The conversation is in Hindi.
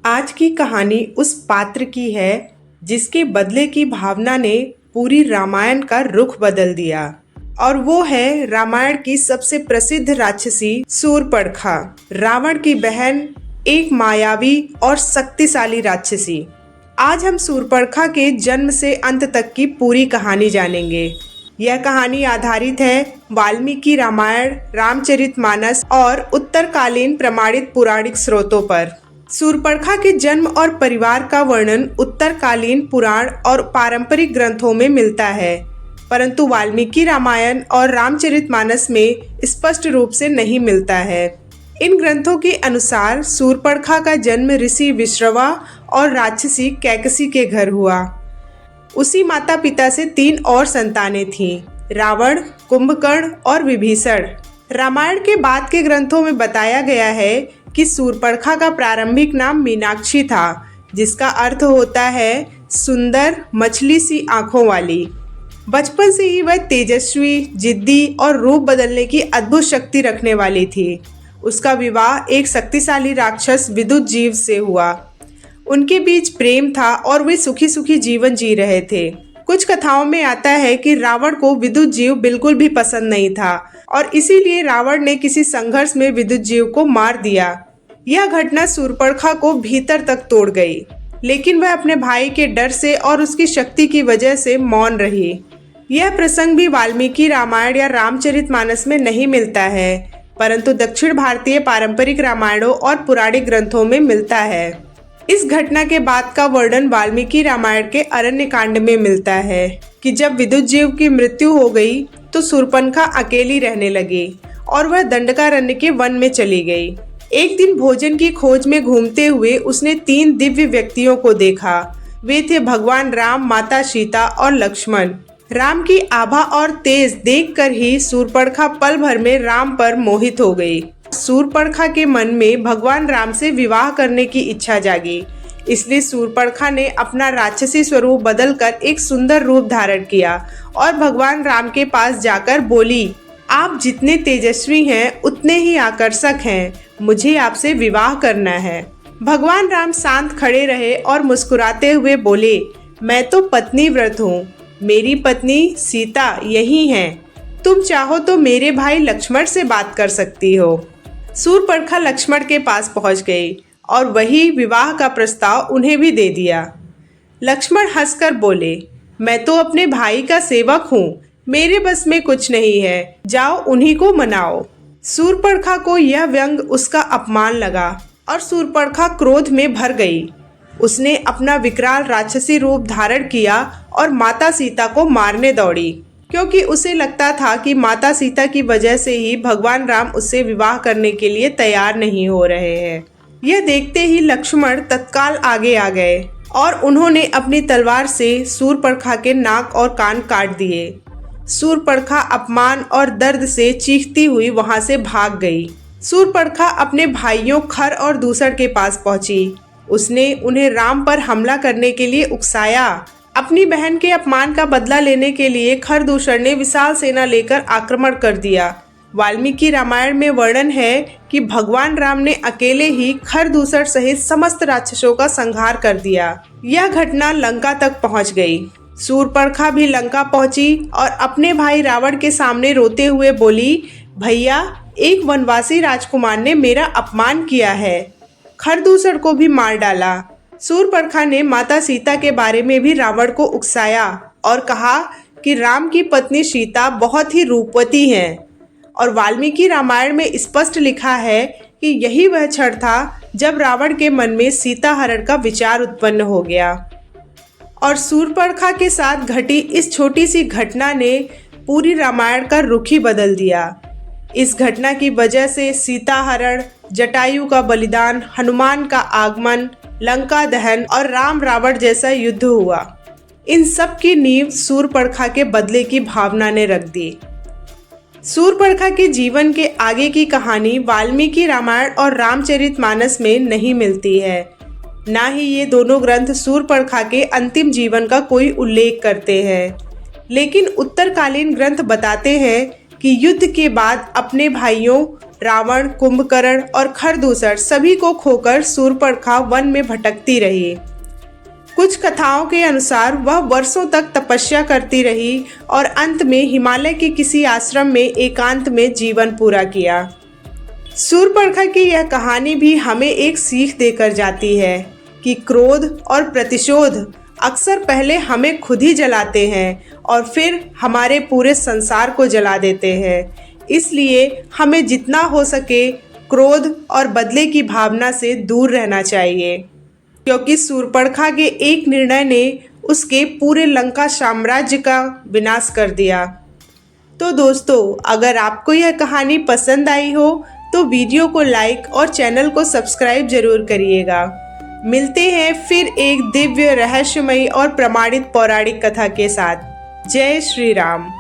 आज की कहानी उस पात्र की है जिसके बदले की भावना ने पूरी रामायण का रुख बदल दिया। और वो है रामायण की सबसे प्रसिद्ध राक्षसी शूर्पणखा, रावण की बहन, एक मायावी और शक्तिशाली राक्षसी। आज हम शूर्पणखा के जन्म से अंत तक की पूरी कहानी जानेंगे। यह कहानी आधारित है वाल्मीकि रामायण, रामचरितमानस और उत्तरकालीन प्रमाणित पौराणिक स्रोतों पर। शूर्पणखा के जन्म और परिवार का वर्णन उत्तरकालीन पुराण और पारंपरिक ग्रंथों में मिलता है, परंतु वाल्मीकि रामायण और रामचरितमानस में स्पष्ट रूप से नहीं मिलता है। इन ग्रंथों के अनुसार शूर्पणखा का जन्म ऋषि विश्रवा और राक्षसी कैकसी के घर हुआ। उसी माता पिता से 3 और संतानें थीं, रावण, कुंभकर्ण और विभीषण। रामायण के बाद के ग्रंथों में बताया गया है कि शूर्पणखा का प्रारंभिक नाम मीनाक्षी था, जिसका अर्थ होता है सुंदर, मछली सी आंखों वाली। बचपन से ही वह तेजस्वी, जिद्दी और रूप बदलने की अद्भुत शक्ति रखने वाली थी। उसका विवाह एक शक्तिशाली राक्षस विद्युत जीव से हुआ। उनके बीच प्रेम था और वे सुखी सुखी जीवन जी रहे थे। कुछ कथाओं में आता है कि रावण को विद्युत जीव बिल्कुल भी पसंद नहीं था और इसीलिए रावण ने किसी संघर्ष में विद्युत जीव को मार दिया। यह घटना शूर्पणखा को भीतर तक तोड़ गई, लेकिन वह अपने भाई के डर से और उसकी शक्ति की वजह से मौन रही। यह प्रसंग भी वाल्मीकि रामायण या रामचरितमानस में नहीं मिलता है, परंतु दक्षिण भारतीय पारंपरिक रामायणों और पौराणिक ग्रंथों में मिलता है। इस घटना के बाद का वर्णन वाल्मीकि रामायण के अरण्यकांड में मिलता है कि जब विद्युत जीव की मृत्यु हो गई तो शूर्पणखा अकेली रहने लगी और वह दंडकारण्य के वन में चली गई। एक दिन भोजन की खोज में घूमते हुए उसने 3 दिव्य व्यक्तियों को देखा। वे थे भगवान राम, माता सीता और लक्ष्मण। राम की आभा और तेज देखकर ही शूर्पणखा पल भर में राम पर मोहित हो गई। शूर्पणखा के मन में भगवान राम से विवाह करने की इच्छा जागी, इसलिए शूर्पणखा ने अपना राक्षसी स्वरूप बदलकर एक सुंदर रूप धारण किया और भगवान राम के पास जाकर बोली, आप जितने तेजस्वी हैं उतने ही आकर्षक हैं, मुझे आपसे विवाह करना है। भगवान राम शांत खड़े रहे और मुस्कुराते हुए बोले, मैं तो पत्नी व्रत हूँ, मेरी पत्नी सीता यही है, तुम चाहो तो मेरे भाई लक्ष्मण से बात कर सकती हो। शूर्पणखा लक्ष्मण के पास पहुंच गई और वही विवाह का प्रस्ताव उन्हें भी दे दिया। लक्ष्मण हंसकर बोले, मैं तो अपने भाई का सेवक हूँ, मेरे बस में कुछ नहीं है, जाओ उन्हीं को मनाओ। शूर्पणखा को यह व्यंग उसका अपमान लगा और शूर्पणखा क्रोध में भर गई। उसने अपना विकराल राक्षसी रूप धारण किया और माता सीता को मारने दौड़ी, क्योंकि उसे लगता था कि माता सीता की वजह से ही भगवान राम उससे विवाह करने के लिए तैयार नहीं हो रहे हैं। यह देखते ही लक्ष्मण तत्काल आगे आ गए और उन्होंने अपनी तलवार से शूर्पणखा के नाक और कान काट दिए। शूर्पणखा अपमान और दर्द से चीखती हुई वहां से भाग गई। शूर्पणखा अपने भाइयों खर और दूसर के पास पहुंची। उसने उन्हें राम पर हमला करने के लिए उकसाया। अपनी बहन के अपमान का बदला लेने के लिए खरदूषण ने विशाल सेना लेकर आक्रमण कर दिया। वाल्मीकि रामायण में वर्णन है कि भगवान राम ने अकेले ही खरदूषण सहित समस्त राक्षसों का संहार कर दिया। यह घटना लंका तक पहुंच गई। शूर्पणखा भी लंका पहुंची और अपने भाई रावण के सामने रोते हुए बोली, भैया, एक वनवासी राजकुमार ने मेरा अपमान किया है, खरदूषण को भी मार डाला। शूर्पणखा ने माता सीता के बारे में भी रावण को उकसाया और कहा कि राम की पत्नी सीता बहुत ही रूपवती हैं। और वाल्मीकि रामायण में स्पष्ट लिखा है कि यही वह क्षण था जब रावण के मन में सीता हरण का विचार उत्पन्न हो गया। और शूर्पणखा के साथ घटी इस छोटी सी घटना ने पूरी रामायण का रुख ही बदल दिया। इस घटना की वजह से सीता हरण, जटायु का बलिदान, हनुमान का आगमन, लंका दहन और राम रावण जैसा युद्ध हुआ। इन सब की नींव शूर्पणखा के बदले की भावना ने रख दी। शूर्पणखा के जीवन के आगे की कहानी वाल्मीकि रामायण और रामचरितमानस में नहीं मिलती है। ना ही ये दोनों ग्रंथ शूर्पणखा के अंतिम जीवन का कोई उल्लेख करते हैं, लेकिन उत्तरकालीन ग्रंथ बताते हैं कि युद्ध के बाद अपने भाइयों रावण, कुंभकर्ण और खरदूषण सभी को खोकर शूर्पणखा वन में भटकती रही। कुछ कथाओं के अनुसार वह वर्षों तक तपस्या करती रही और अंत में हिमालय के किसी आश्रम में एकांत में जीवन पूरा किया। शूर्पणखा की यह कहानी भी हमें एक सीख देकर जाती है कि क्रोध और प्रतिशोध अक्सर पहले हमें खुद ही जलाते हैं और फिर हमारे पूरे संसार को जला देते हैं। इसलिए हमें जितना हो सके क्रोध और बदले की भावना से दूर रहना चाहिए, क्योंकि शूर्पणखा के एक निर्णय ने उसके पूरे लंका साम्राज्य का विनाश कर दिया। तो दोस्तों, अगर आपको यह कहानी पसंद आई हो तो वीडियो को लाइक और चैनल को सब्सक्राइब जरूर करिएगा। मिलते हैं फिर एक दिव्य, रहस्यमयी और प्रमाणित पौराणिक कथा के साथ। जय श्री राम।